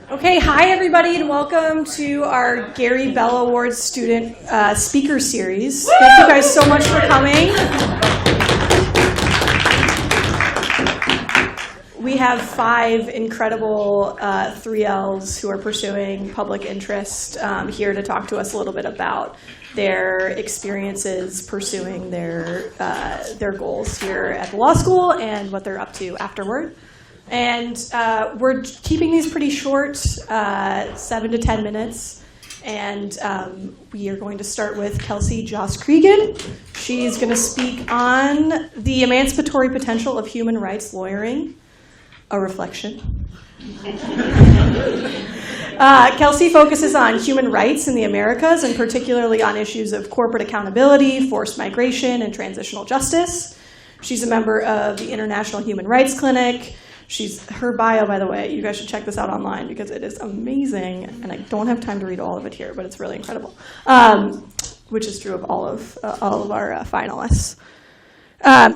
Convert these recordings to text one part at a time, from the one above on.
Okay, hi everybody, and welcome to our Gary Bellow Awards Student Speaker Series. Thank you guys so much for coming. We have 5 incredible 3Ls who are pursuing public interest here to talk to us a little bit about their experiences pursuing their goals here at the law school and what they're up to afterward. And we're keeping these pretty short, 7 to 10 minutes. And we are going to start with Kelsey Jost-Creegan. She's going to speak on the emancipatory potential of human rights lawyering, a reflection. Kelsey focuses on human rights in the Americas, and particularly on issues of corporate accountability, forced migration, and transitional justice. She's a member of the International Human Rights Clinic. Her bio, by the way, you guys should check this out online because it is amazing, and I don't have time to read all of it here, but it's really incredible, which is true of all of our finalists.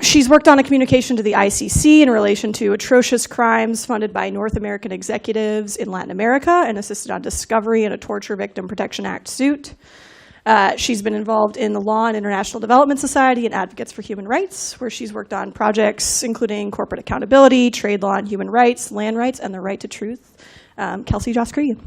She's worked on a communication to the ICC in relation to atrocious crimes funded by North American executives in Latin America and assisted on discovery in a Torture Victim Protection Act suit. She's been involved in the Law and International Development Society and Advocates for Human Rights, where she's worked on projects including corporate accountability, trade law and human rights, land rights, and the right to truth. Kelsey Jost-Creegan.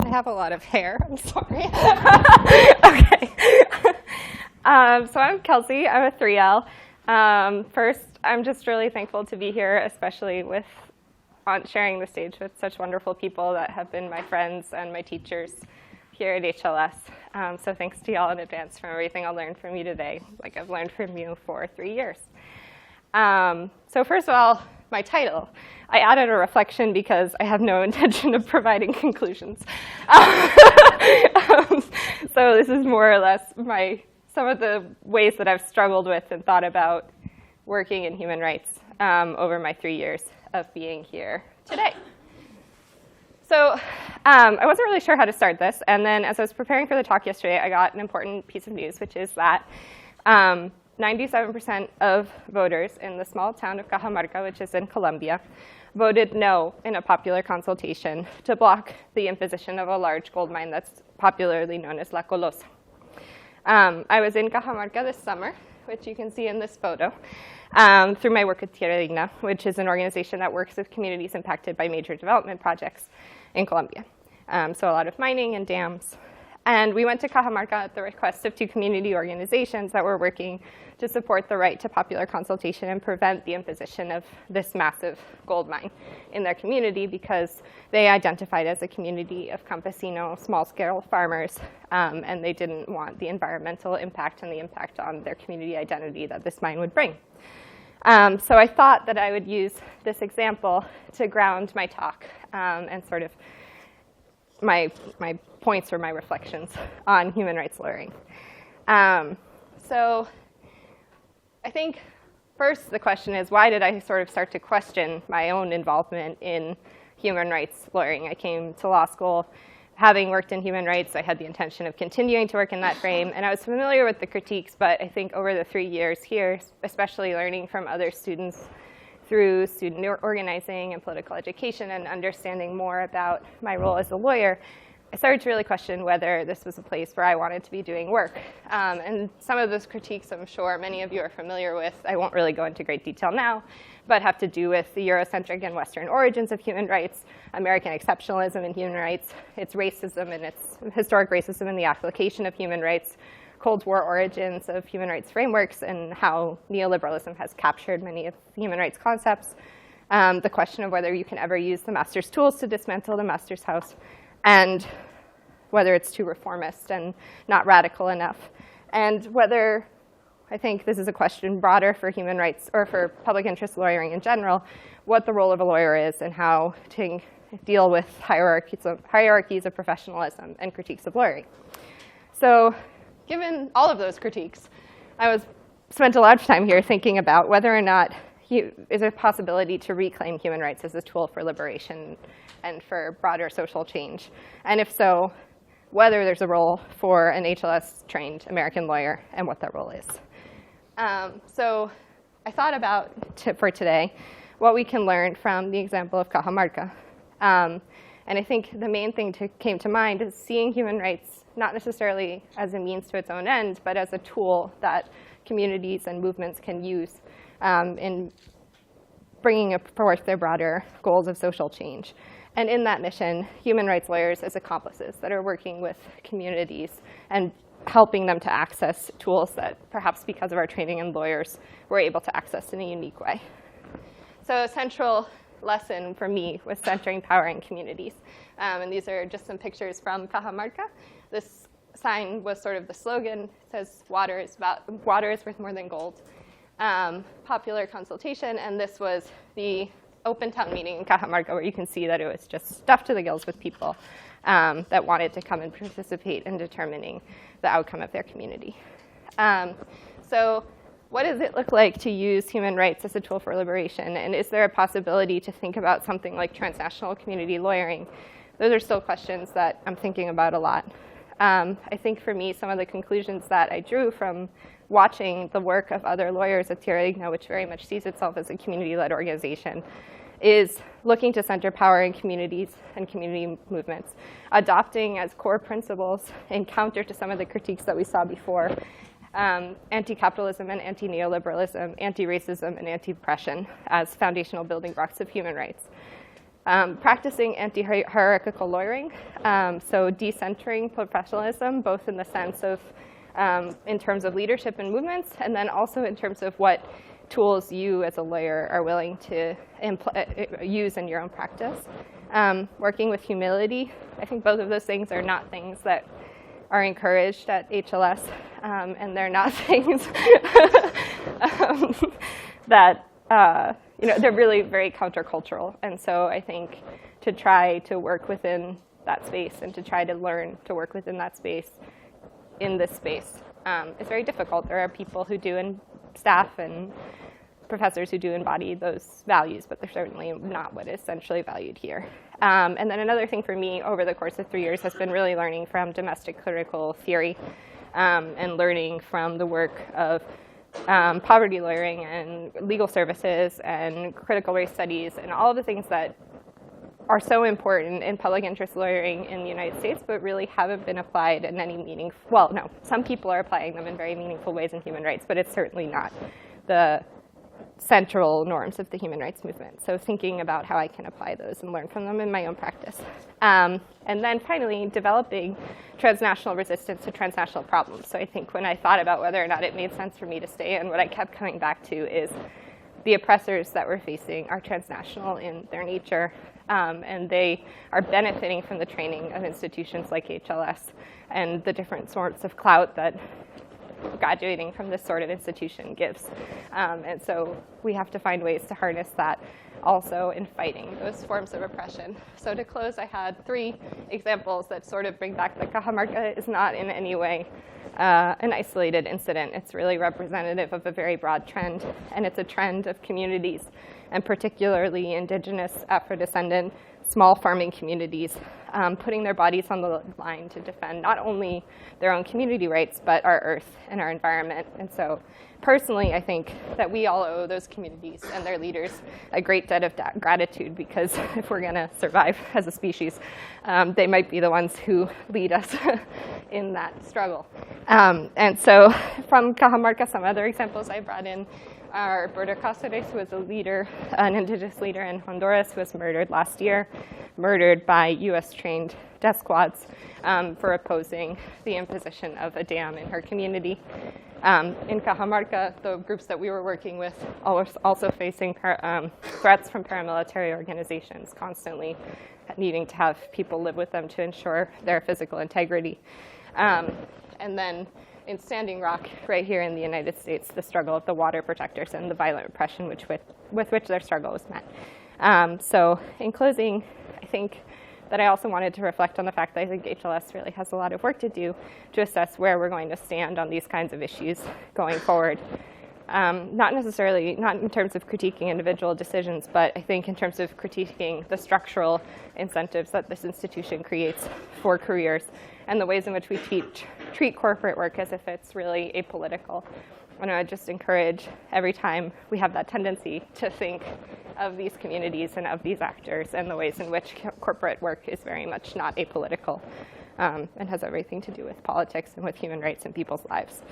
I have a lot of hair, I'm sorry. Okay. So I'm Kelsey, I'm a 3L. First, I'm just really thankful to be here, especially sharing the stage with such wonderful people that have been my friends and my teachers here at HLS. So thanks to y'all in advance for everything I'll learn from you today, like I've learned from you for 3 years. So first of all, my title. I added a reflection because I have no intention of providing conclusions. So this is more or less some of the ways that I've struggled with and thought about working in human rights over my 3 years of being here today. So I wasn't really sure how to start this, and then as I was preparing for the talk yesterday, I got an important piece of news, which is that 97% of voters in the small town of Cajamarca, which is in Colombia, voted no in a popular consultation to block the imposition of a large gold mine that's popularly known as La Colosa. I was in Cajamarca this summer, which you can see in this photo, through my work with Tierra Digna, which is an organization that works with communities impacted by major development projects in Colombia. So a lot of mining and dams. And we went to Cajamarca at the request of 2 community organizations that were working to support the right to popular consultation and prevent the imposition of this massive gold mine in their community, because they identified as a community of campesino, small-scale farmers, and they didn't want the environmental impact and the impact on their community identity that this mine would bring. So I thought that I would use this example to ground my talk and sort of my points or my reflections on human rights lawyering. So I think first the question is, why did I sort of start to question my own involvement in human rights lawyering? I came to law school having worked in human rights. I had the intention of continuing to work in that frame, and I was familiar with the critiques, but I think over the 3 years here, especially learning from other students through student organizing and political education and understanding more about my role as a lawyer, I started to really question whether this was a place where I wanted to be doing work. And some of those critiques, I'm sure many of you are familiar with. I won't really go into great detail now, but have to do with the Eurocentric and Western origins of human rights, American exceptionalism in human rights, its racism and its historic racism in the application of human rights, Cold War origins of human rights frameworks, and how neoliberalism has captured many of human rights concepts, the question of whether you can ever use the master's tools to dismantle the master's house, and whether it's too reformist and not radical enough, and whether, I think this is a question broader for human rights or for public interest lawyering in general, what the role of a lawyer is and how to deal with hierarchies of professionalism and critiques of lawyering. So given all of those critiques, I spent a lot of time here thinking about whether or not is there a possibility to reclaim human rights as a tool for liberation and for broader social change? And if so, whether there's a role for an HLS-trained American lawyer and what that role is. So I thought about, for today, what we can learn from the example of Cajamarca. And I think the main thing came to mind is seeing human rights not necessarily as a means to its own end, but as a tool that communities and movements can use in bringing forth their broader goals of social change. And in that mission, human rights lawyers as accomplices that are working with communities and helping them to access tools that perhaps because of our training in lawyers, we're able to access in a unique way. So a central lesson for me was centering power in communities. And these are just some pictures from Cajamarca. This sign was sort of the slogan. It says, water is worth more than gold. Popular consultation, and this was the open town meeting in Cajamarca, where you can see that it was just stuffed to the gills with people that wanted to come and participate in determining the outcome of their community. So what does it look like to use human rights as a tool for liberation? And is there a possibility to think about something like transnational community lawyering? Those are still questions that I'm thinking about a lot. I think for me, some of the conclusions that I drew from watching the work of other lawyers at Tierra Digna, which very much sees itself as a community-led organization, is looking to center power in communities and community movements, adopting as core principles, in counter to some of the critiques that we saw before, anti-capitalism and anti-neoliberalism, anti-racism and anti-oppression as foundational building blocks of human rights. Practicing anti-hierarchical lawyering, so decentering professionalism, both in the sense of in terms of leadership and movements, and then also in terms of what tools you as a lawyer are willing to use in your own practice. Working with humility. I think both of those things are not things that are encouraged at HLS, and they're not things that, they're really very countercultural. And so I think to try to work within that space and to try to learn to work within that space in this space is very difficult. There are people who do, and staff and professors who do embody those values, but they're certainly not what is centrally valued here. And then another thing for me over the course of 3 years has been really learning from domestic critical theory and learning from the work of poverty lawyering and legal services and critical race studies and all of the things that are so important in public interest lawyering in the United States, but really haven't been applied in any meaningful, well, no, some people are applying them in very meaningful ways in human rights, but it's certainly not the central norms of the human rights movement. So thinking about how I can apply those and learn from them in my own practice. And then finally, developing transnational resistance to transnational problems. So I think when I thought about whether or not it made sense for me to stay, and what I kept coming back to is the oppressors that we're facing are transnational in their nature, and they are benefiting from the training of institutions like HLS and the different sorts of clout that graduating from this sort of institution gives. And so we have to find ways to harness that also in fighting those forms of oppression. So to close, I had 3 examples that sort of bring back that Cajamarca is not in any way an isolated incident. It's really representative of a very broad trend, and it's a trend of communities, and particularly indigenous, Afro-descendant, small farming communities, putting their bodies on the line to defend not only their own community rights, but our earth and our environment. And so personally, I think that we all owe those communities and their leaders a great debt of gratitude, because if we're going to survive as a species, they might be the ones who lead us in that struggle. And so from Cajamarca, some other examples I brought in are Berta Cáceres, who was a leader, an indigenous leader in Honduras, who was murdered last year, murdered by US-trained death squads for opposing the imposition of a dam in her community. In Cajamarca, the groups that we were working with are also facing threats from paramilitary organizations, constantly needing to have people live with them to ensure their physical integrity. And then in Standing Rock, right here in the United States, the struggle of the water protectors and the violent repression with which their struggle was met. So in closing, I think that I also wanted to reflect on the fact that I think HLS really has a lot of work to do to assess where we're going to stand on these kinds of issues going forward. not in terms of critiquing individual decisions, but I think in terms of critiquing the structural incentives that this institution creates for careers and the ways in which we treat corporate work as if it's really apolitical. And I would just encourage every time we have that tendency to think of these communities and of these actors and the ways in which corporate work is very much not apolitical and has everything to do with politics and with human rights in people's lives.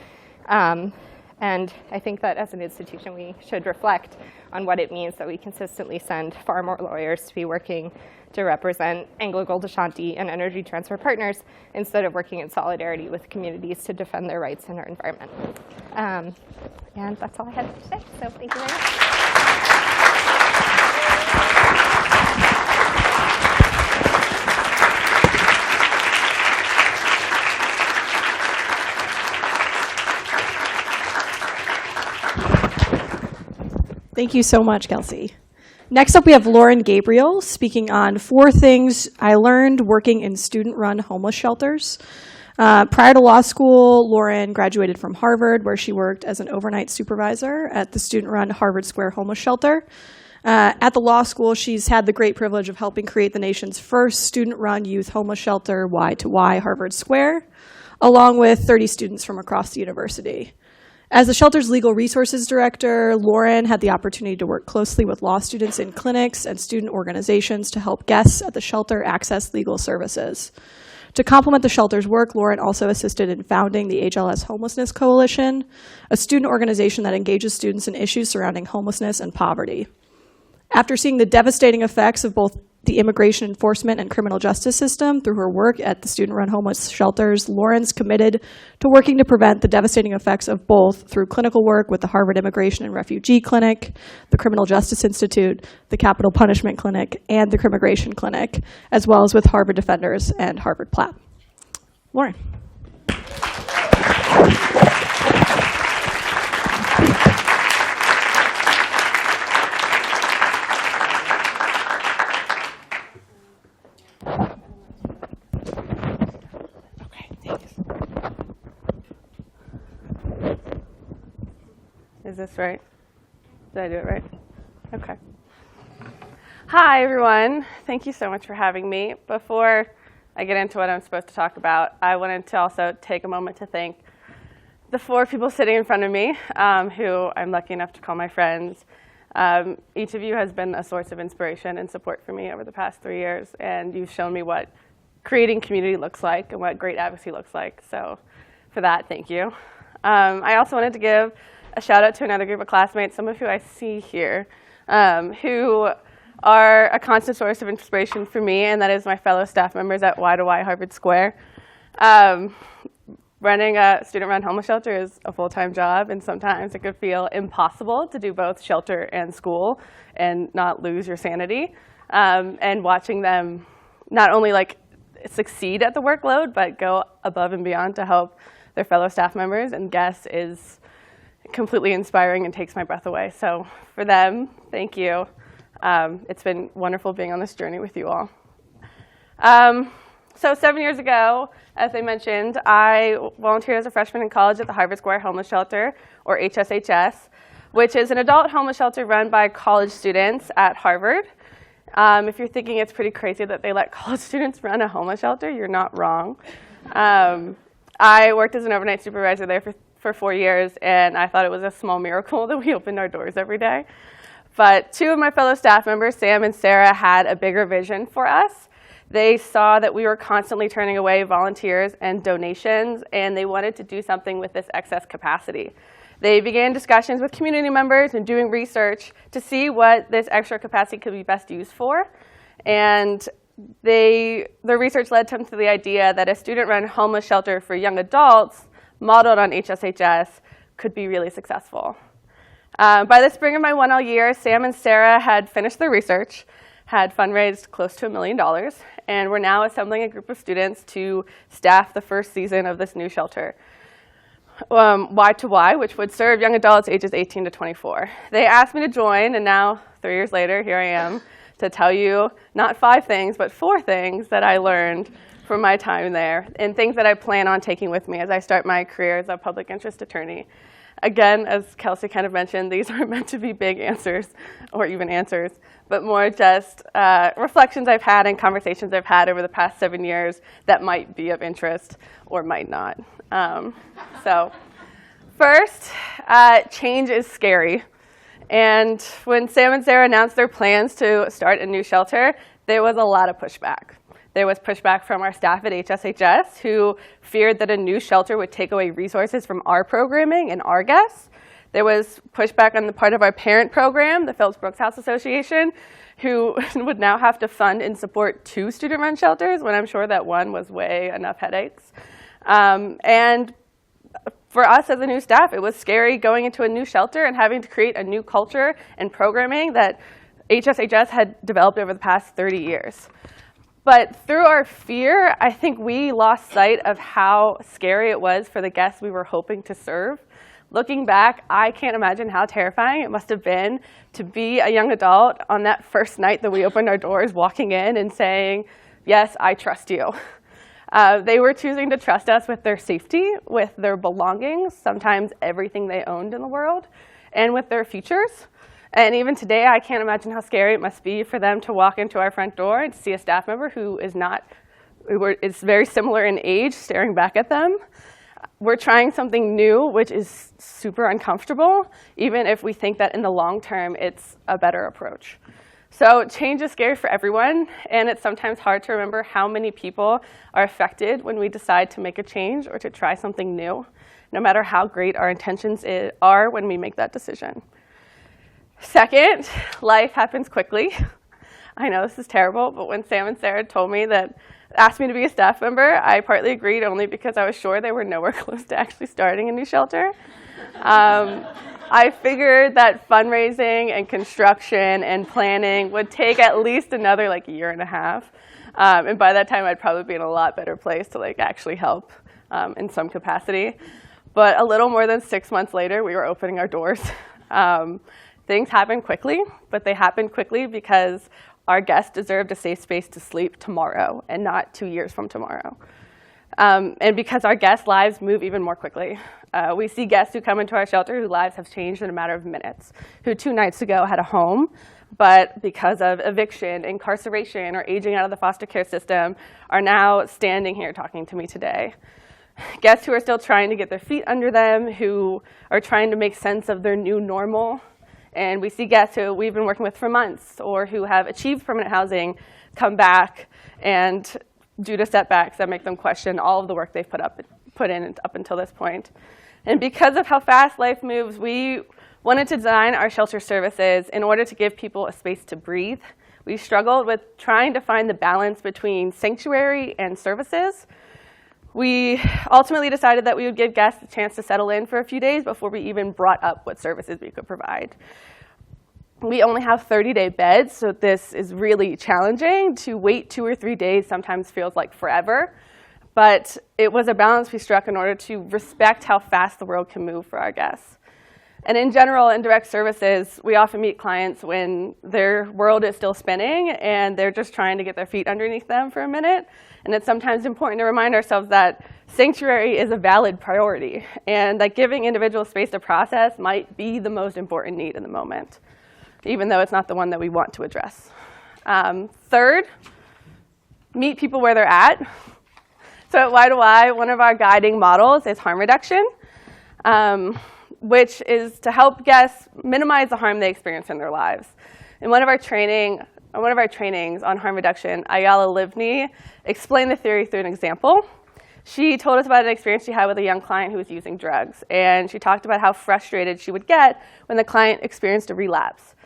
And I think that as an institution, we should reflect on what it means that we consistently send far more lawyers to be working to represent AngloGold Ashanti and Energy Transfer partners instead of working in solidarity with communities to defend their rights in our environment. And that's all I had to say, so thank you very much. Thank you so much, Kelsey. Next up, we have Lauren Gabriel speaking on 4 things I learned working in student-run homeless shelters. Prior to law school, Lauren graduated from Harvard, where she worked as an overnight supervisor at the student-run Harvard Square homeless shelter. At the law school, she's had the great privilege of helping create the nation's first student-run youth homeless shelter, Y2Y Harvard Square, along with 30 students from across the university. As the shelter's legal resources director, Lauren had the opportunity to work closely with law students in clinics and student organizations to help guests at the shelter access legal services. To complement the shelter's work, Lauren also assisted in founding the HLS Homelessness Coalition, a student organization that engages students in issues surrounding homelessness and poverty. After seeing the devastating effects of both the immigration enforcement and criminal justice system through her work at the student-run homeless shelters, Lauren's committed to working to prevent the devastating effects of both through clinical work with the Harvard Immigration and Refugee Clinic, the Criminal Justice Institute, the Capital Punishment Clinic, and the Crimmigration Clinic, as well as with Harvard Defenders and Harvard Platt. Lauren. Is this right? Did I do it right? Okay. Hi, everyone. Thank you so much for having me. Before I get into what I'm supposed to talk about, I wanted to also take a moment to thank the 4 people sitting in front of me, who I'm lucky enough to call my friends. Each of you has been a source of inspiration and support for me over the past 3 years, and you've shown me what creating community looks like and what great advocacy looks like. So for that, thank you. I also wanted to give a shout out to another group of classmates, some of who I see here, who are a constant source of inspiration for me, and that is my fellow staff members at Y2Y Harvard Square. Running a student-run homeless shelter is a full-time job, and sometimes it could feel impossible to do both shelter and school and not lose your sanity. And watching them not only succeed at the workload, but go above and beyond to help their fellow staff members and guests is completely inspiring and takes my breath away. So for them, thank you. It's been wonderful being on this journey with you all. So 7 years ago, as I mentioned, I volunteered as a freshman in college at the Harvard Square Homeless Shelter, or HSHS, which is an adult homeless shelter run by college students at Harvard. If you're thinking it's pretty crazy that they let college students run a homeless shelter, you're not wrong. I worked as an overnight supervisor there for 4 years, and I thought it was a small miracle that we opened our doors every day. But 2 of my fellow staff members, Sam and Sarah, had a bigger vision for us. They saw that we were constantly turning away volunteers and donations, and they wanted to do something with this excess capacity. They began discussions with community members and doing research to see what this extra capacity could be best used for. And their research led them to the idea that a student-run homeless shelter for young adults modeled on HSHS could be really successful. By the spring of my 1L year, Sam and Sarah had finished their research, had fundraised close to $1 million, and were now assembling a group of students to staff the first season of this new shelter, Y2Y, which would serve young adults ages 18 to 24. They asked me to join, and now, 3 years later, here I am to tell you not 5 things, but 4 things that I learned from my time there, and things that I plan on taking with me as I start my career as a public interest attorney. Again, as Kelsey kind of mentioned, these aren't meant to be big answers or even answers, but more just reflections I've had and conversations I've had over the past 7 years that might be of interest or might not. So first, change is scary. And when Sam and Sarah announced their plans to start a new shelter, there was a lot of pushback. There was pushback from our staff at HSHS who feared that a new shelter would take away resources from our programming and our guests. There was pushback on the part of our parent program, the Phillips Brooks House Association, who would now have to fund and support 2 student-run shelters when I'm sure that one was way enough headaches. And for us as a new staff, it was scary going into a new shelter and having to create a new culture and programming that HSHS had developed over the past 30 years. But through our fear, I think we lost sight of how scary it was for the guests we were hoping to serve. Looking back, I can't imagine how terrifying it must have been to be a young adult on that first night that we opened our doors, walking in and saying, yes, I trust you. They were choosing to trust us with their safety, with their belongings, sometimes everything they owned in the world, and with their futures. And even today, I can't imagine how scary it must be for them to walk into our front door and see a staff member who is very similar in age staring back at them. We're trying something new, which is super uncomfortable, even if we think that in the long term, it's a better approach. So change is scary for everyone, and it's sometimes hard to remember how many people are affected when we decide to make a change or to try something new, no matter how great our intentions are when we make that decision. Second, life happens quickly. I know this is terrible, but when Sam and Sarah asked me to be a staff member, I partly agreed only because I was sure they were nowhere close to actually starting a new shelter. I figured that fundraising and construction and planning would take at least another year and a half. And by that time, I'd probably be in a lot better place to actually help in some capacity. But a little more than 6 months later, we were opening our doors. Things happen quickly, but they happen quickly because our guests deserved a safe space to sleep tomorrow and not 2 years from tomorrow. And because our guests' lives move even more quickly. We see guests who come into our shelter whose lives have changed in a matter of minutes, who 2 nights ago had a home, but because of eviction, incarceration, or aging out of the foster care system, are now standing here talking to me today. Guests who are still trying to get their feet under them, who are trying to make sense of their new normal. And we see guests who we've been working with for months or who have achieved permanent housing come back and due to setbacks that make them question all of the work they've put in up until this point. And because of how fast life moves, we wanted to design our shelter services in order to give people a space to breathe. We struggled with trying to find the balance between sanctuary and services. We ultimately decided that we would give guests a chance to settle in for a few days before we even brought up what services we could provide. We only have 30-day beds, so this is really challenging. To wait 2 or 3 days sometimes feels like forever. But it was a balance we struck in order to respect how fast the world can move for our guests. And in general, in direct services, we often meet clients when their world is still spinning and they're just trying to get their feet underneath them for a minute. And it's sometimes important to remind ourselves that sanctuary is a valid priority and that giving individuals space to process might be the most important need in the moment, even though it's not the one that we want to address. Third, meet people where they're at. So at Y2Y, one of our guiding models is harm reduction, which is to help guests minimize the harm they experience in their lives. In one of our trainings on harm reduction, Ayala Livni explained the theory through an example. She told us about an experience she had with a young client who was using drugs, and she talked about how frustrated she would get when the client experienced a relapse.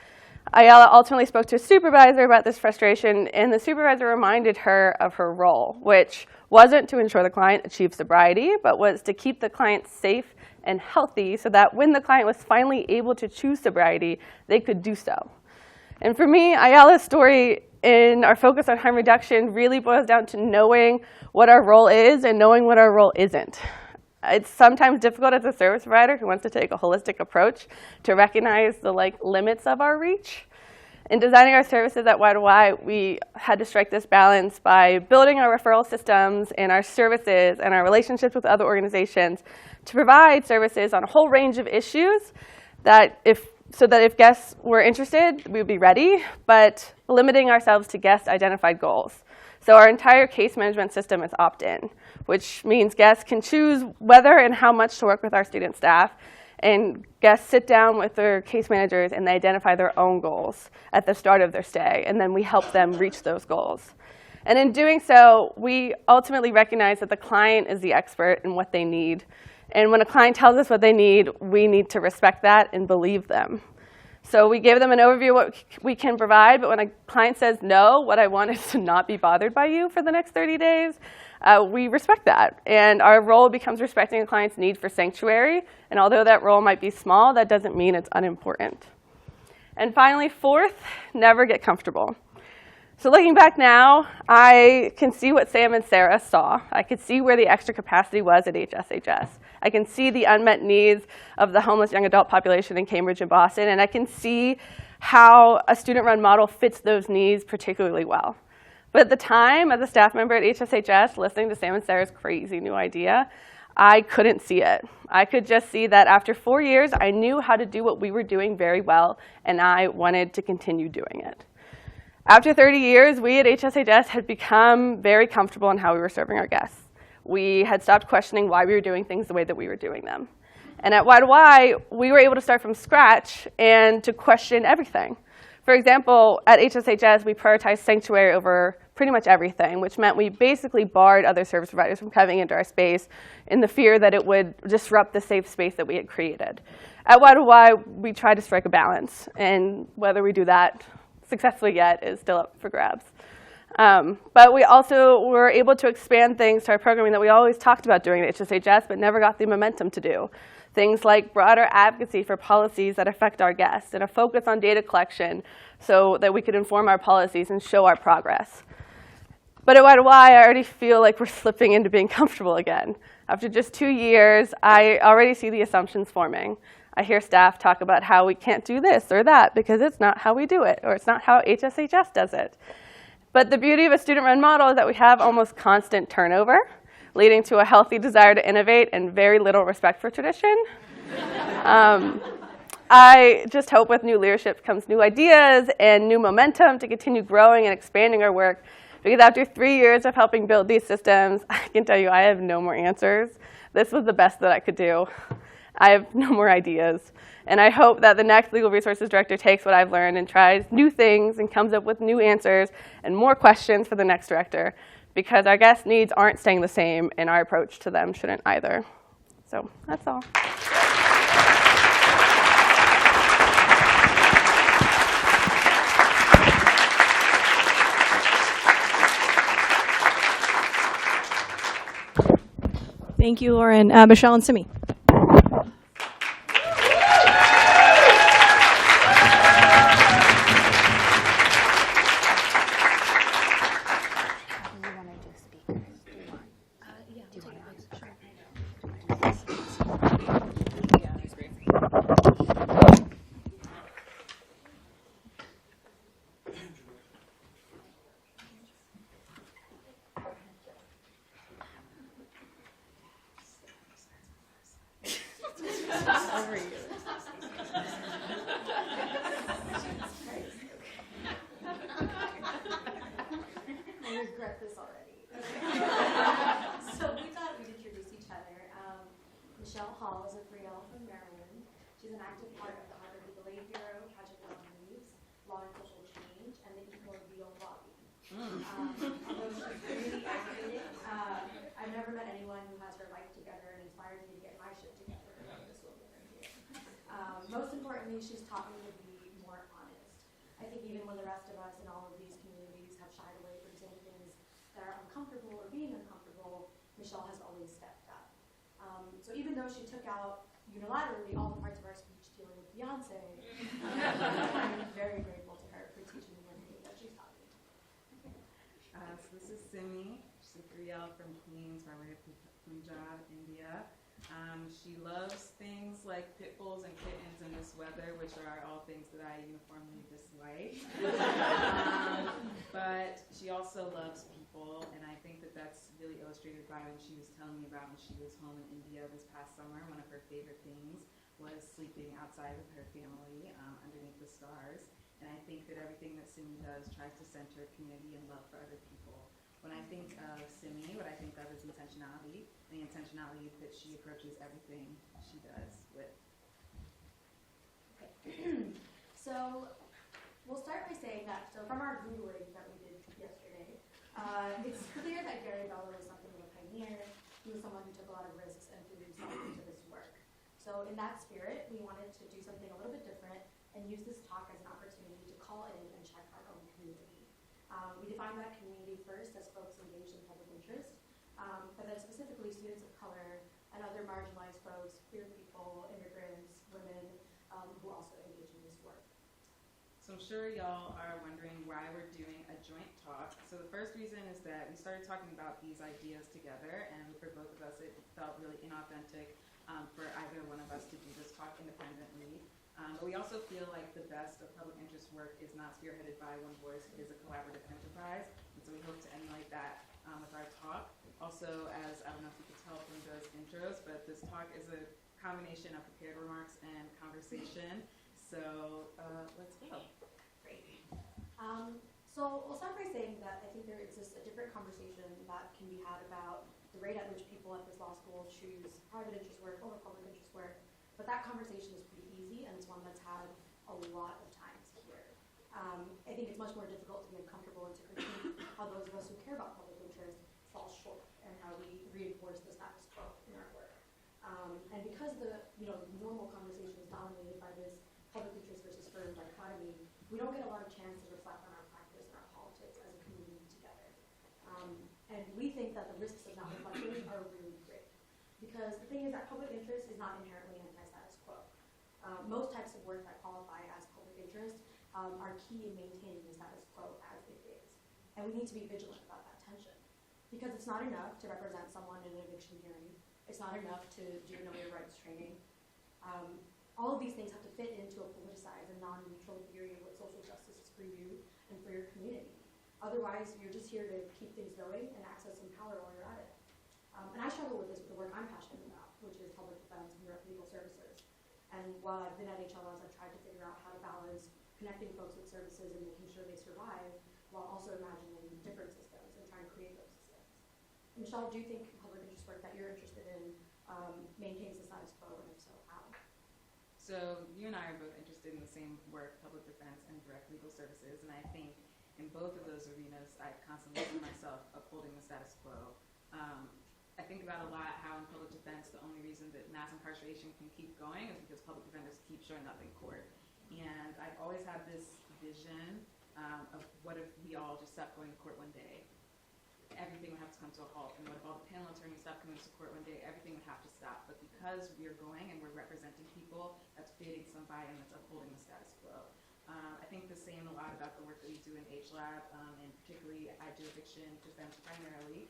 Ayala ultimately spoke to a supervisor about this frustration, and the supervisor reminded her of her role, which wasn't to ensure the client achieved sobriety, but was to keep the client safe and healthy so that when the client was finally able to choose sobriety, they could do so. And for me, Ayala's story in our focus on harm reduction really boils down to knowing what our role is and knowing what our role isn't. It's sometimes difficult as a service provider who wants to take a holistic approach to recognize the limits of our reach. In designing our services at Y2Y, we had to strike this balance by building our referral systems and our services and our relationships with other organizations to provide services on a whole range of issues so that if guests were interested, we would be ready, but limiting ourselves to guest-identified goals. So our entire case management system is opt-in, which means guests can choose whether and how much to work with our student staff, and guests sit down with their case managers and they identify their own goals at the start of their stay, and then we help them reach those goals. And in doing so, we ultimately recognize that the client is the expert in what they need. And when a client tells us what they need, we need to respect that and believe them. So we give them an overview of what we can provide, but when a client says, no, what I want is to not be bothered by you for the next 30 days, we respect that. And our role becomes respecting a client's need for sanctuary. And although that role might be small, that doesn't mean it's unimportant. And finally, fourth, never get comfortable. So looking back now, I can see what Sam and Sarah saw. I could see where the extra capacity was at HSHS. I can see the unmet needs of the homeless young adult population in Cambridge and Boston, and I can see how a student-run model fits those needs particularly well. But at the time, as a staff member at HSHS, listening to Sam and Sarah's crazy new idea, I couldn't see it. I could just see that after 4 years, I knew how to do what we were doing very well, and I wanted to continue doing it. After 30 years, we at HSHS had become very comfortable in how we were serving our guests. We had stopped questioning why we were doing things the way that we were doing them. And at Y2Y, we were able to start from scratch and to question everything. For example, at HSHS, we prioritized sanctuary over pretty much everything, which meant we basically barred other service providers from coming into our space in the fear that it would disrupt the safe space that we had created. At Y2Y, we tried to strike a balance, and whether we do that successfully yet is still up for grabs. But we also were able to expand things to our programming that we always talked about doing at HSHS, but never got the momentum to do. Things like broader advocacy for policies that affect our guests, and a focus on data collection so that we could inform our policies and show our progress. But at Y2Y, I already feel like we're slipping into being comfortable again. After just 2 years, I already see the assumptions forming. I hear staff talk about how we can't do this or that because it's not how we do it, or it's not how HSHS does it. But the beauty of a student-run model is that we have almost constant turnover, leading to a healthy desire to innovate and very little respect for tradition. I just hope with new leadership comes new ideas and new momentum to continue growing and expanding our work. Because after 3 years of helping build these systems, I can tell you I have no more answers. This was the best that I could do. I have no more ideas. And I hope that the next Legal Resources Director takes what I've learned and tries new things and comes up with new answers and more questions for the next director, because our guest needs aren't staying the same, and our approach to them shouldn't either. So that's all. Thank you, Lauren. Michele and Simmi. I've never met anyone who has her life together and inspired me to get my shit together. This will differentiate. Most importantly, she's taught me to be more honest. I think even when the rest of us in all of these communities have shied away from saying things that are uncomfortable or being uncomfortable, Michele has always stepped up. So even though she took out unilaterally all the parts of our speech dealing with Beyonce, I'm very grateful to her for teaching me everything that she's taught me. So this is Simmi. She's a Gabriel from Queens, by way of Punjab, India. She loves things like pit bulls and kittens in this weather, which are all things that I uniformly dislike. But she also loves people, and I think that that's really illustrated by when she was telling me about when she was home in India this past summer. One of her favorite things was sleeping outside with her family underneath the stars. And I think that everything that Simmi does tries to center community and love for other people. When I think of Simmi, what I think of is intentionality, and the intentionality that she approaches everything she does with. Okay. So we'll start by saying that, so from our Googling that we did yesterday, it's clear that Gabriel was something of a pioneer. He was someone who took a lot of risks and threw himself into this work. So in that spirit, we wanted to do something a little bit different and use this talk as an opportunity to call in and check our own community. We define that community first as folks engaged in public interest, but then specifically students of color and other marginalized folks, queer people, immigrants, women, who also engage in this work. So I'm sure y'all are wondering why we're doing a joint talk. So the first reason is that we started talking about these ideas together, and for both of us it felt really inauthentic for either one of us to do this talk independently. But we also feel like the best of public interest work is not spearheaded by one voice, it is a collaborative enterprise, and so we hope to emulate that with our talk. Also, as I don't know if you could tell from those intros, but this talk is a combination of prepared remarks and conversation. So let's go. Great. So we'll start by saying that I think there exists a different conversation that can be had about the rate at which people at this law school choose private interest work over public interest work. But that conversation is pretty easy, and it's one that's had a lot of times here. I think it's much more difficult to be uncomfortable and to critique how those of us who care about public interest fall short and how we reinforce the status quo in our work. And because the normal conversation is dominated by this public interest versus firm dichotomy, we don't get a lot of chance to reflect on our practice and our politics as a community together. And we think that the risks of not reflecting are really great. Because the thing is that public interest is not inherently anti-status quo. Most types of work that qualify as public interest are key in maintaining the status quo as it is. And we need to be vigilant about that tension. Because it's not enough to represent someone in an eviction hearing. It's not enough to do know your rights training. All of these things have to fit into a politicized and non-neutral theory of what social justice is for you and for your community. Otherwise, you're just here to keep things going and access some power while you're at it. And I struggle with this with the work I'm passionate about, which is public defense and direct legal services. And while I've been at HLS, I've tried to figure out how to balance connecting folks with services and making sure they survive, while also imagining different systems and trying to create those systems. Michele, do you think public interest work that you're interested in maintains the status quo, and if so, how? So you and I are both interested in the same work, public defense and direct legal services, and I think in both of those arenas, I constantly see myself upholding the status quo. I think about a lot how in public defense, the only reason that mass incarceration can keep going is because public defenders keep showing up in court. And I've always had this vision of what if we all just stopped going to court one day? Everything would have to come to a halt. And what if all the panel attorneys stopped coming to court one day? Everything would have to stop. But because we're going and we're representing people, that's creating some buy-in, that's upholding the status quo. I think the same a lot about the work that we do in HLab, and particularly I do eviction defense primarily.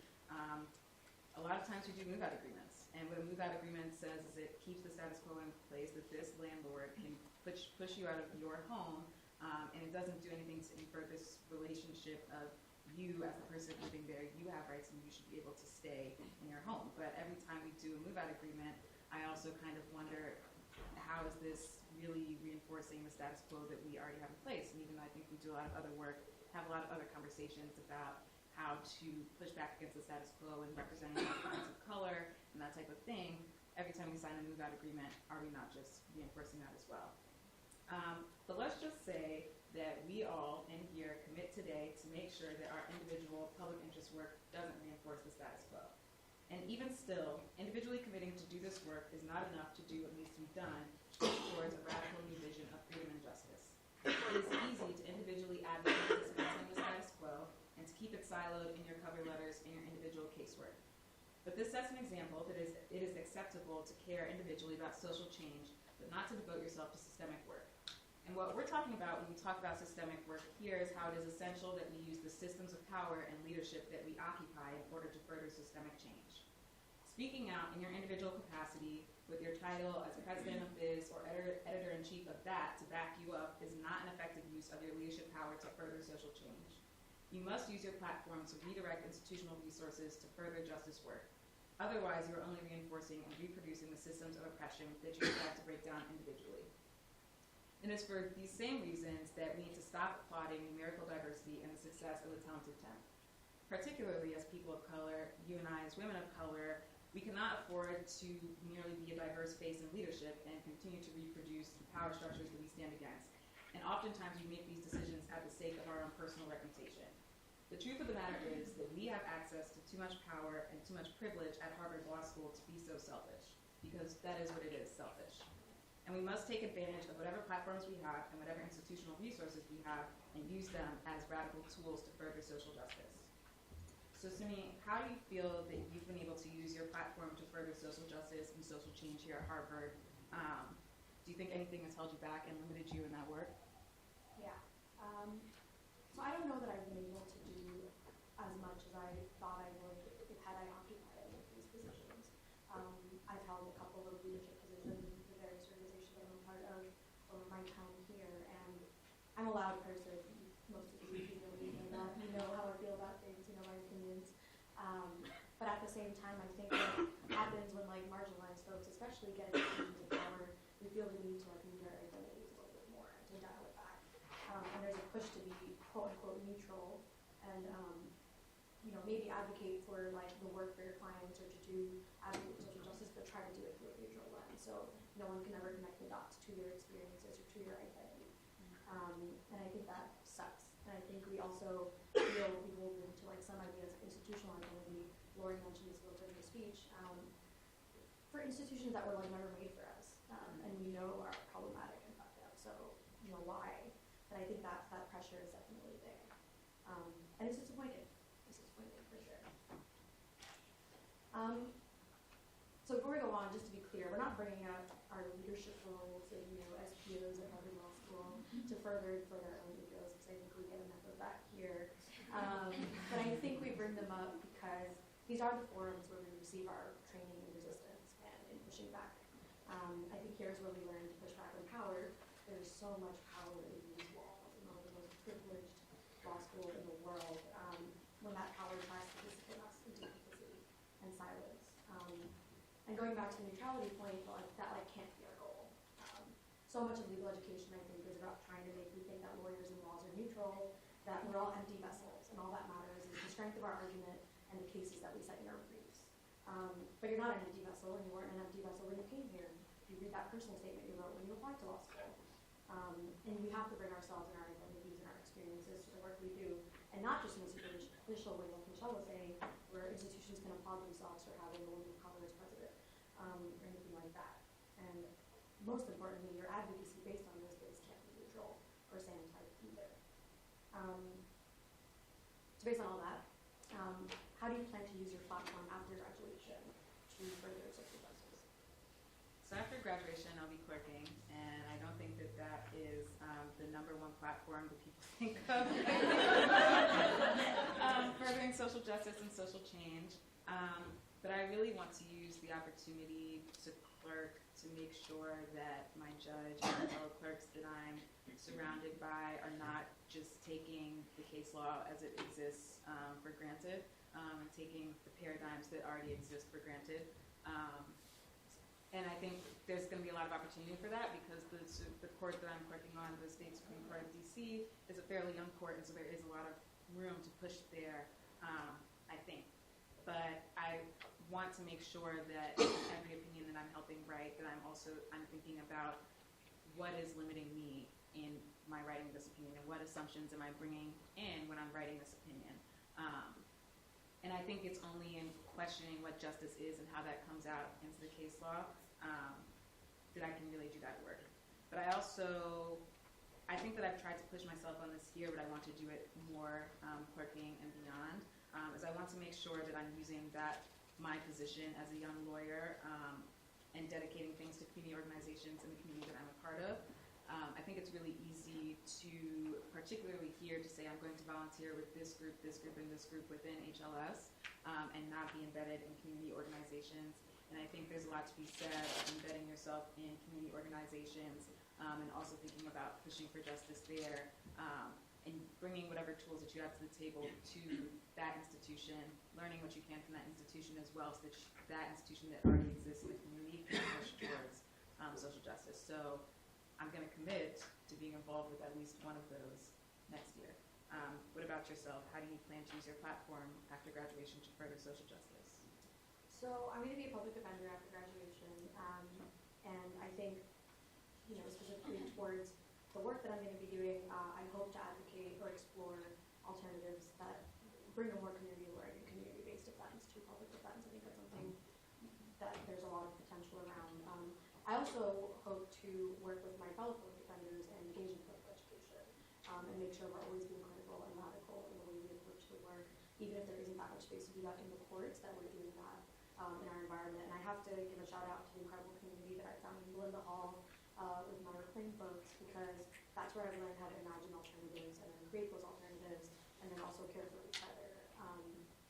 A lot of times we do move-out agreements, and what a move-out agreement says is it keeps the status quo in place, that this landlord can push you out of your home, and it doesn't do anything to infer this relationship of you as the person living there, you have rights and you should be able to stay in your home. But every time we do a move-out agreement, I also kind of wonder, how is this really reinforcing the status quo that we already have in place? And even though I think we do a lot of other work, have a lot of other conversations about how to push back against the status quo and representing clients of color and that type of thing, every time we sign a move-out agreement, are we not just reinforcing that as well? But let's just say that we all in here commit today to make sure that our individual public interest work doesn't reinforce the status quo. And even still, individually committing to do this work is not enough to do what needs to be done towards a radical new vision of freedom and justice. It is easy to individually advocate for dismantling the status quo and to keep it siloed in your cover letters in your individual casework. But this sets an example that it is acceptable to care individually about social change, but not to devote yourself to systemic work. And what we're talking about when we talk about systemic work here is how it is essential that we use the systems of power and leadership that we occupy in order to further systemic change. Speaking out in your individual capacity with your title as president of this or editor-in-chief of that to back you up is not an effective use of your leadership power to further social change. You must use your platform to redirect institutional resources to further justice work. Otherwise, you are only reinforcing and reproducing the systems of oppression that you strive to break down individually. And it's for these same reasons that we need to stop applauding numerical diversity and the success of the talented 10. Particularly as people of color, you and I as women of color, we cannot afford to merely be a diverse face in leadership and continue to reproduce the power structures that we stand against. And oftentimes we make these decisions at the sake of our own personal reputation. The truth of the matter is that we have access to too much power and too much privilege at Harvard Law School to be so selfish, because that is what it is, selfish. And we must take advantage of whatever platforms we have and whatever institutional resources we have and use them as radical tools to further social justice. So Simmi, how do you feel that you've been able to use your platform to further social justice and social change here at Harvard? Do you think anything has held you back and limited you in that work? Yeah. So I don't know that I've been able to do as much as I thought I would if had I occupied any of these positions. I've held a couple of leadership positions in the various organizations that I'm a part of over my time here, and I'm a loud person. Most of you know me, and you know how I feel about things, you know my opinions. But at the same time, I think what happens when like marginalized folks, especially get into positions of power, we feel the need to like move our identities a little bit more and to dial it back. And there's a push to be quote unquote neutral and you know, maybe advocate for like the work for your clients or to do advocate for social justice, but try to do it through a neutral lens. So no one can ever connect the dots to your experiences or to your identity. And I think that sucks. And I think we also feel beholden to like some ideas of institutional identity. Lori mentioned this a little bit in her speech. For institutions that were like never made for us, and we know are problematic and fucked up. So you know why? But I think that pressure is definitely there, and it's disappointing. It's disappointing for sure. So before we go on, just to be clear, we're not bringing up our leadership roles and as peers at Harvard Law School to further our own egos, because I think we get enough of that here. But I think we bring them up because these are the forums where we receive our training in resistance and in pushing back. I think here's where we learn to push back on power. There's so much power in these walls, and one of the most privileged law school in the world. When that power tries to discipline us into complicity and silence. And going back to the neutrality point, like that can't be our goal. So much of legal education, I think, is about trying to make you think that lawyers and laws are neutral, that we're all empty vessels, and all that matters is the strength of our argument and the cases that we cite in our briefs. But you're not an empty vessel, and you weren't an empty vessel when you came here. You read that personal statement you wrote when you applied to law school. And we have to bring ourselves and our identities and our experiences to the work we do, and not just in a superficial way, like Michele was saying, where institutions can applaud themselves for having a woman of color as president, or anything like that. And most importantly, your advocacy based on those things can't be neutral or sanitized either. So based on all that, how do you plan to use your platform after graduation to further social justice? So after graduation, I'll be clerking, and I don't think that is the #1 platform that people think of furthering social justice and social change. But I really want to use the opportunity to clerk to make sure that my judge and my fellow clerks that I'm surrounded by are not just taking the case law as it exists for granted, and taking the paradigms that already exist for granted. And I think there's going to be a lot of opportunity for that because the court that I'm clerking on, the State Supreme Court of D.C., is a fairly young court, and so there is a lot of room to push there, I think. But I want to make sure that every opinion that I'm helping write, that I'm thinking about what is limiting me in my writing this opinion, and what assumptions am I bringing in when I'm writing this opinion. And I think it's only in questioning what justice is and how that comes out into the case law that I can really do that work. But I think that I've tried to push myself on this here, but I want to do it more clerking and beyond, is I want to make sure that I'm using my position as a young lawyer and dedicating things to community organizations in the community that I'm a part of. I think it's really easy to, particularly here, to say I'm going to volunteer with this group, and this group within HLS, and not be embedded in community organizations. And I think there's a lot to be said of embedding yourself in community organizations, and also thinking about pushing for justice there, and bringing whatever tools that you have to the table to that institution, learning what you can from that institution as well, so that that institution that already exists in the community can push towards social justice. So I'm going to commit to being involved with at least one of those next year. What about yourself? How do you plan to use your platform after graduation to further social justice? So I'm going to be a public defender after graduation, and I think, specifically towards the work that I'm going to be doing, I hope to advocate or explore alternatives that bring a more community learning, community-based defense to public defense. I think that's something that there's a lot of potential around. I also hope to work with my fellow public defenders and engage in political education, and make sure we're always being critical and radical in the way we approach the work, even if there isn't that much space to do that in the courts, that we're doing that in our environment. And I have to give a shout out to the incredible community that I found in Belinda Hall with my reclaim folks, because that's where I've learned how to imagine alternatives and then create those alternatives, and then also care for each other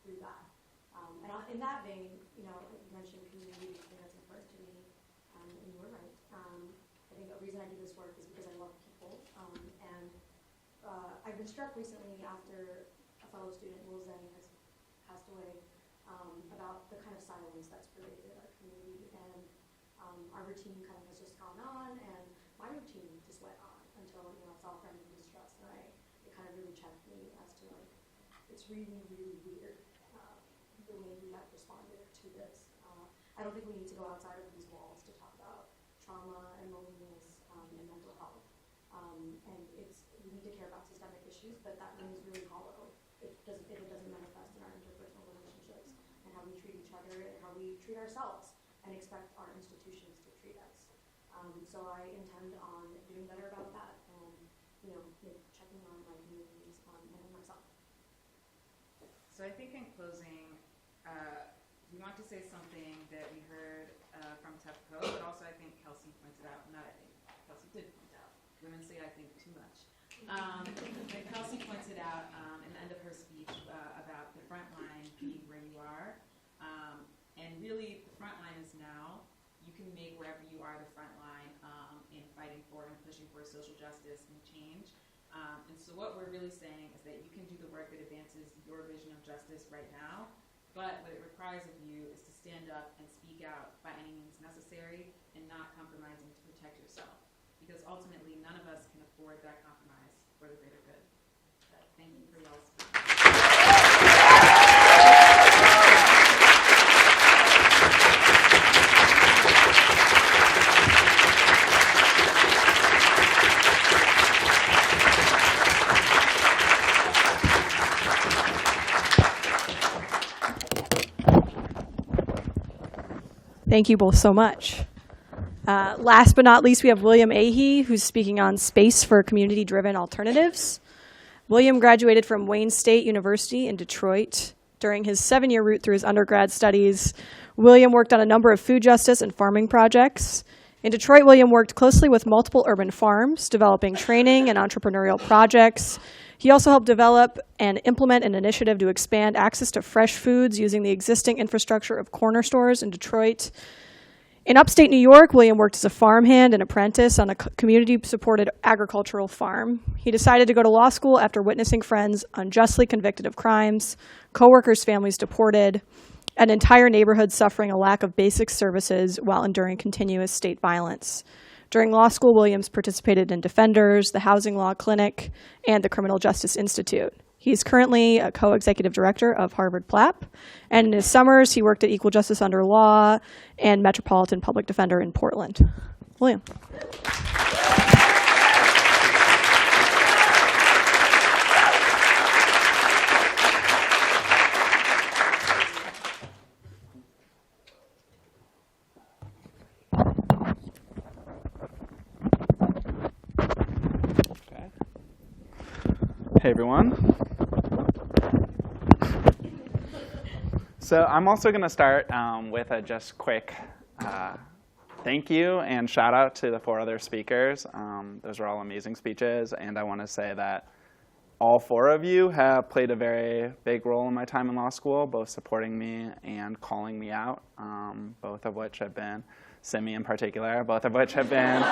through that. And in that vein, you mentioned community. I think that's important to me, and you were right. I think the reason I do this work is because I love people, and I've been struck recently after a fellow student, Will Zhang, has passed away, about the kind of silence that's pervaded in our community, and our routine kind of has just gone on, and my routine just went on until I saw a friend in distress, and it kind of really checked me as to it's really, really weird the way we have responded to this. I don't think we need to go outside of these walls to talk about trauma and loneliness and mental health. And we need to care about systemic issues, but that rings really hollow if it doesn't manifest in our interpersonal relationships and how we treat each other and how we treat ourselves and expect our institutions to treat us. So I intend on doing better about that and checking on my communities and myself. So I think in closing, we want to say something that we heard from TEPCO, but also I think Kelsey pointed out, Kelsey did point out, women say I think too much. But Kelsey pointed out in the end of her speech about the front line being where you are. And really, the front line is now. You can make wherever you are the front line in fighting for and pushing for social justice and change. And so what we're really saying is that you can do the work that advances your vision of justice right now, but what it requires of you is to stand up and speak out by any means necessary and not compromising to protect yourself. Because ultimately, none of us can afford that compromise for the greater good. Thank you for y'all's time. Thank you both so much. Last but not least, we have William Ahee, who's speaking on space for community-driven alternatives. William graduated from Wayne State University in Detroit. During his 7-year route through his undergrad studies, William worked on a number of food justice and farming projects. In Detroit, William worked closely with multiple urban farms, developing training and entrepreneurial projects. He also helped develop and implement an initiative to expand access to fresh foods using the existing infrastructure of corner stores in Detroit. In upstate New York, William worked as a farmhand and apprentice on a community-supported agricultural farm. He decided to go to law school after witnessing friends unjustly convicted of crimes, coworkers' families deported, an entire neighborhood suffering a lack of basic services while enduring continuous state violence. During law school, Williams participated in Defenders, the Housing Law Clinic, and the Criminal Justice Institute. He's currently a co-executive director of Harvard PLAP, and in his summers, he worked at Equal Justice Under Law and Metropolitan Public Defender in Portland. William. Hey everyone. So I'm also going to start with a just quick thank you and shout out to the 4 other speakers. Those were all amazing speeches, and I want to say that all 4 of you have played a very big role in my time in law school, both supporting me and calling me out, both of which have been, Simmi in particular, both of which have been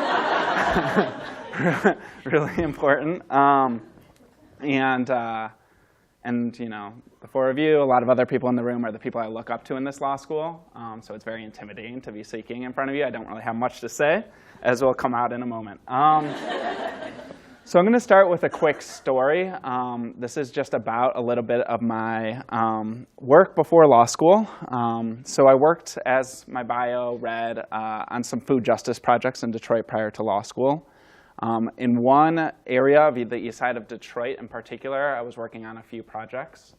really important. And you know, the four of you, a lot of other people in the room are the people I look up to in this law school. So it's very intimidating to be speaking in front of you. I don't really have much to say, as will come out in a moment. So I'm going to start with a quick story. This is just about a little bit of my work before law school. So I worked, as my bio read, on some food justice projects in Detroit prior to law school. In one area of the east side of Detroit in particular, I was working on a few projects.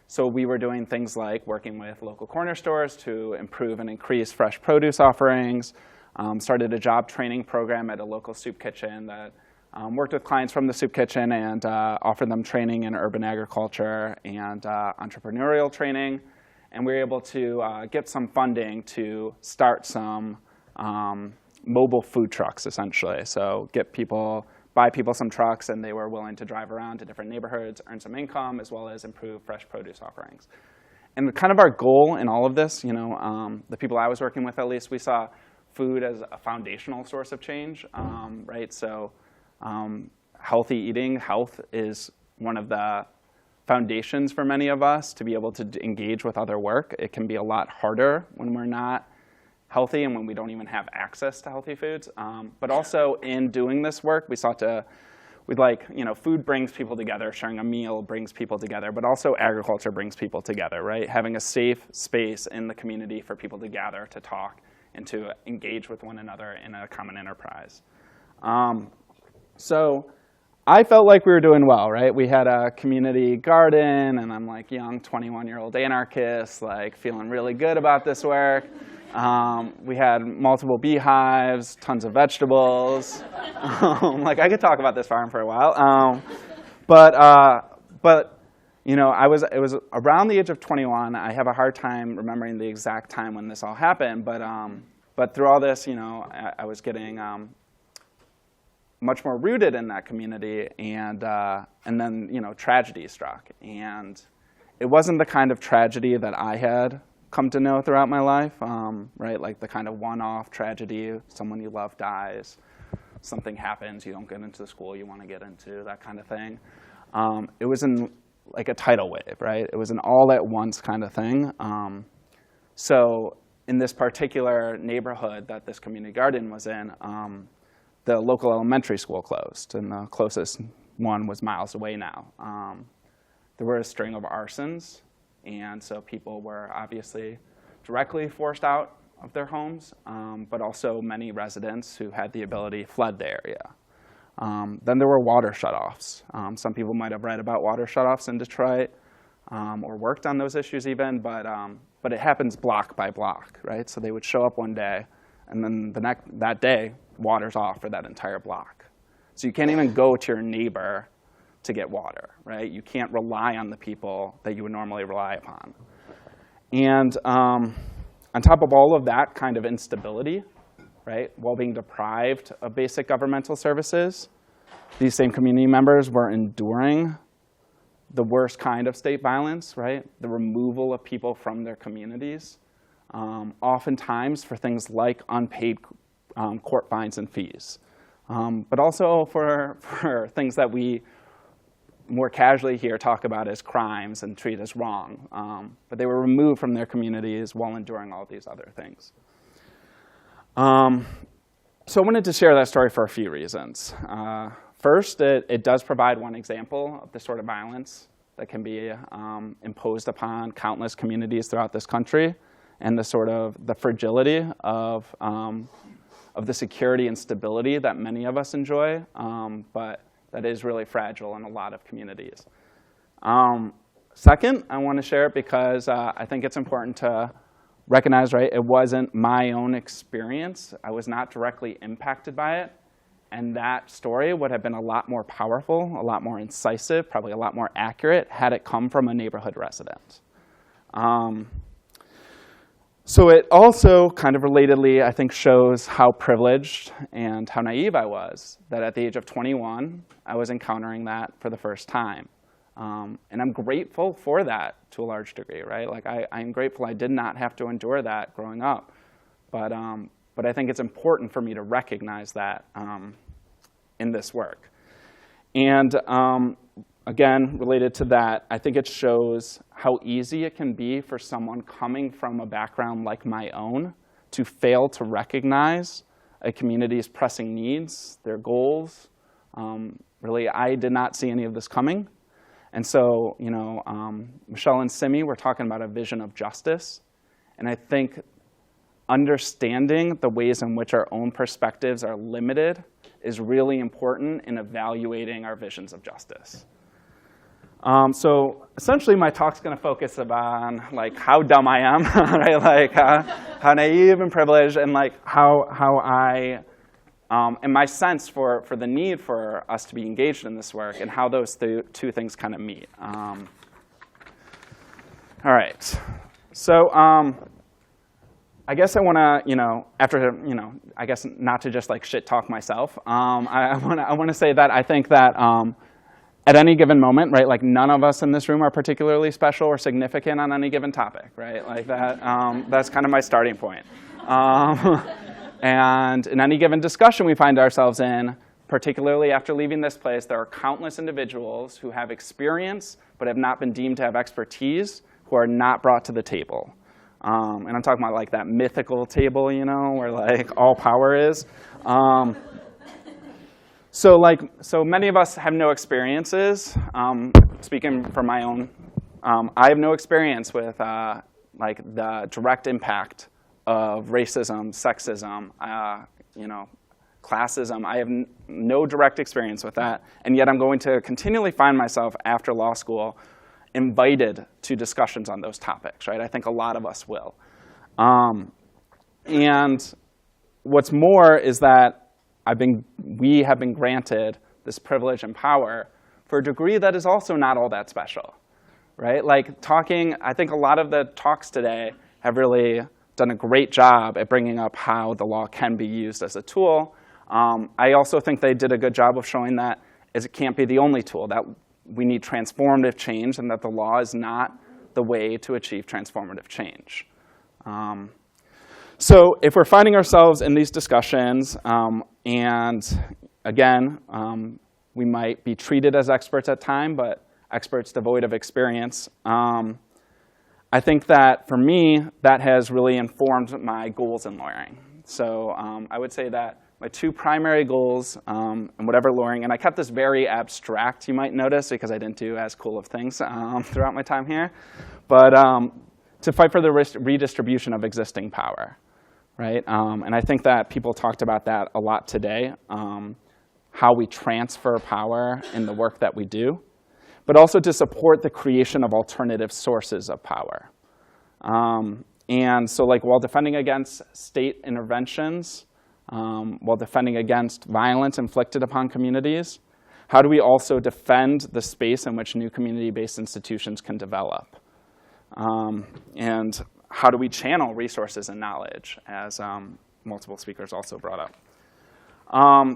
So we were doing things like working with local corner stores to improve and increase fresh produce offerings, started a job training program at a local soup kitchen that worked with clients from the soup kitchen and offered them training in urban agriculture and entrepreneurial training. And we were able to get some funding to start some mobile food trucks, essentially. So buy people some trucks, and they were willing to drive around to different neighborhoods, earn some income, as well as improve fresh produce offerings. And kind of our goal in all of this, you know, the people I was working with, at least, we saw food as a foundational source of change, right? So healthy eating, health is one of the foundations for many of us to be able to engage with other work. It can be a lot harder when we're not healthy and when we don't even have access to healthy foods. But also in doing this work, food brings people together, sharing a meal brings people together, but also agriculture brings people together, right? Having a safe space in the community for people to gather, to talk, and to engage with one another in a common enterprise. So I felt like we were doing well, right? We had a community garden, and I'm like young 21-year-old anarchist, like feeling really good about this work. We had multiple beehives, tons of vegetables. Like I could talk about this farm for a while. But you know, it was around the age of 21. I have a hard time remembering the exact time when this all happened. But through all this, you know, I was getting much more rooted in that community, and then you know, tragedy struck, and it wasn't the kind of tragedy that I had come to know throughout my life, right? Like the kind of one-off tragedy, someone you love dies, something happens, you don't get into the school you want to get into, that kind of thing. It was in like a tidal wave, right? It was an all-at-once kind of thing. So in this particular neighborhood that this community garden was in, the local elementary school closed, and the closest one was miles away now. There were a string of arsons, and so people were obviously directly forced out of their homes, but also many residents who had the ability fled the area. Then there were water shutoffs. Some people might have read about water shutoffs in Detroit or worked on those issues even, but it happens block by block, right? So they would show up one day, and then that day, water's off for that entire block. So you can't even go to your neighbor to get water, right? You can't rely on the people that you would normally rely upon. And on top of all of that kind of instability, right, while being deprived of basic governmental services, these same community members were enduring the worst kind of state violence, right? The removal of people from their communities, oftentimes for things like unpaid court fines and fees, but also for things that we more casually here talk about as crimes and treat as wrong. But they were removed from their communities while enduring all these other things. So I wanted to share that story for a few reasons. First, it does provide one example of the sort of violence that can be imposed upon countless communities throughout this country, and the fragility of the security and stability that many of us enjoy, but that is really fragile in a lot of communities. Second, I want to share it because I think it's important to recognize, right, it wasn't my own experience. I was not directly impacted by it. And that story would have been a lot more powerful, a lot more incisive, probably a lot more accurate had it come from a neighborhood resident. So it also kind of relatedly, I think, shows how privileged and how naive I was, that at the age of 21, I was encountering that for the first time. And I'm grateful for that to a large degree, right? Like I'm grateful I did not have to endure that growing up. But I think it's important for me to recognize that in this work. And again, related to that, I think it shows how easy it can be for someone coming from a background like my own to fail to recognize a community's pressing needs, their goals. Really, I did not see any of this coming. And so, Michele and Simmi were talking about a vision of justice. And I think understanding the ways in which our own perspectives are limited is really important in evaluating our visions of justice. So essentially, my talk's going to focus on how dumb I am, right? How naive and privileged, and how I and my sense for the need for us to be engaged in this work, and how those two things kind of meet. All right. So I guess I want to, after I guess not to just shit talk myself. I want to say that I think that at any given moment, right, none of us in this room are particularly special or significant on any given topic, right? That's kind of my starting point. And in any given discussion we find ourselves in, particularly after leaving this place, there are countless individuals who have experience but have not been deemed to have expertise who are not brought to the table. And I'm talking about that mythical table, where all power is. So many of us have no experiences. Speaking from my own, I have no experience with the direct impact of racism, sexism, classism. I have no direct experience with that, and yet I'm going to continually find myself after law school invited to discussions on those topics, right? I think a lot of us will. And what's more is that we have been granted this privilege and power for a degree that is also not all that special, right? I think a lot of the talks today have really done a great job at bringing up how the law can be used as a tool. I also think they did a good job of showing that it can't be the only tool, that we need transformative change, and that the law is not the way to achieve transformative change. So if we're finding ourselves in these discussions, and again, we might be treated as experts at time, but experts devoid of experience, I think that for me, that has really informed my goals in lawyering. So I would say that my two primary goals in whatever lawyering, and I kept this very abstract, you might notice, because I didn't do as cool of things throughout my time here, but to fight for the redistribution of existing power, right? And I think that people talked about that a lot today, how we transfer power in the work that we do, but also to support the creation of alternative sources of power. And so while defending against state interventions, while defending against violence inflicted upon communities, how do we also defend the space in which new community-based institutions can develop? And how do we channel resources and knowledge, as multiple speakers also brought up?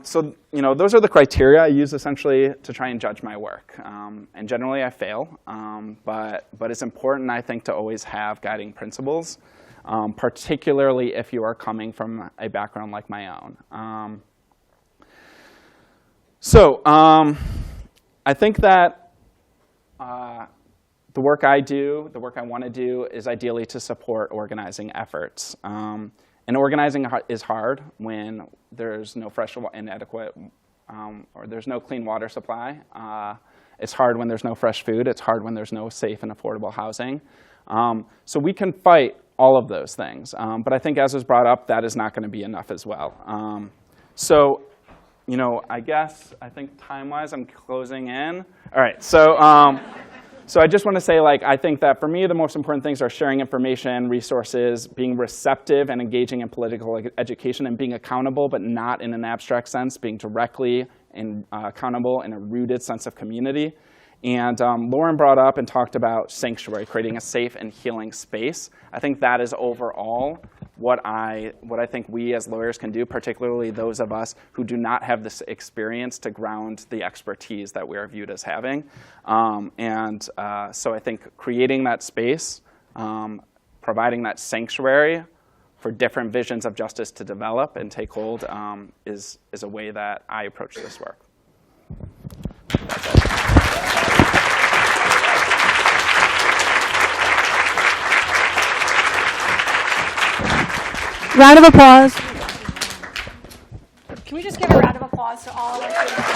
So those are the criteria I use essentially to try and judge my work. And generally I fail, but it's important, I think, to always have guiding principles, particularly if you are coming from a background like my own. So I think that the work I do, the work I want to do, is ideally to support organizing efforts. And organizing is hard when there's no fresh and adequate, or there's no clean water supply. It's hard when there's no fresh food. It's hard when there's no safe and affordable housing. So we can fight all of those things. But I think, as was brought up, that is not going to be enough as well. So I think time-wise, I'm closing in. All right, so I just want to say, I think that for me, the most important things are sharing information, resources, being receptive and engaging in political education, and being accountable, but not in an abstract sense, being directly and accountable in a rooted sense of community. And Lauren brought up and talked about sanctuary, creating a safe and healing space. I think that is overall what I think we as lawyers can do, particularly those of us who do not have this experience to ground the expertise that we are viewed as having. So I think creating that space, providing that sanctuary for different visions of justice to develop and take hold is a way that I approach this work. That's it. Round of applause. Can we just give a round of applause to all of our students?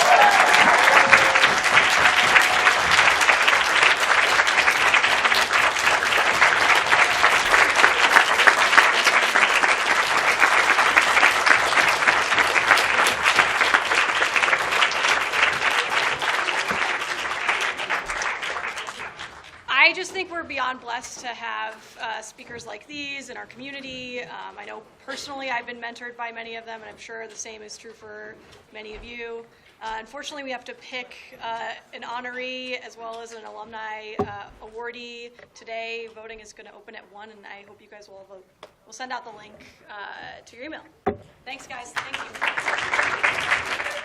I just think we're beyond blessed to have speakers like these in our community. I know personally I've been mentored by many of them, and I'm sure the same is true for many of you. Unfortunately, we have to pick an honoree as well as an alumni awardee today. Voting is going to open at 1, and I hope you guys will vote. We'll send out the link to your email. Thanks, guys. Thank you.